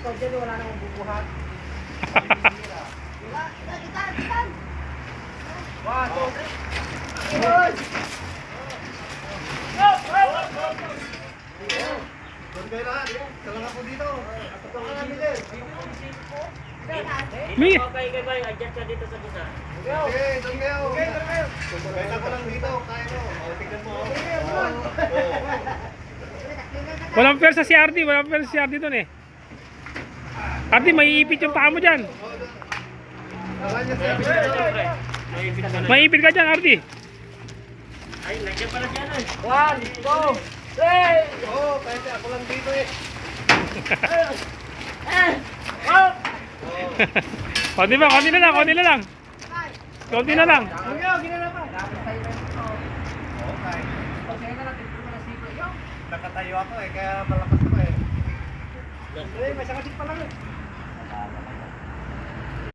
ikaw dyan, wala nang bubuhat. Ilan. 1, 2, 3. Yun! Doon kayo lahat. Talang ako dito. Ito ka namin din. Mi! Okay, adjust ka dito sa gisa. Okay, doon kayo. Kaya ko lang dito. Kaya mo. Tignan mo. Walang pwersa si Ardi, walang pwersa si Ardi doon eh. Ardi, maiipit yung paa mo dyan. Maiipit ka dyan, Ardi. Ay, nandiyan pala siya nun. 1, 2, 3. Oo, pwede. Ako lang dito eh. Konti ba? Konti na lang, konti na lang. Konti na lang. Nakatayo ako eh, kaya malakas ako eh. May sakasit pa lang eh.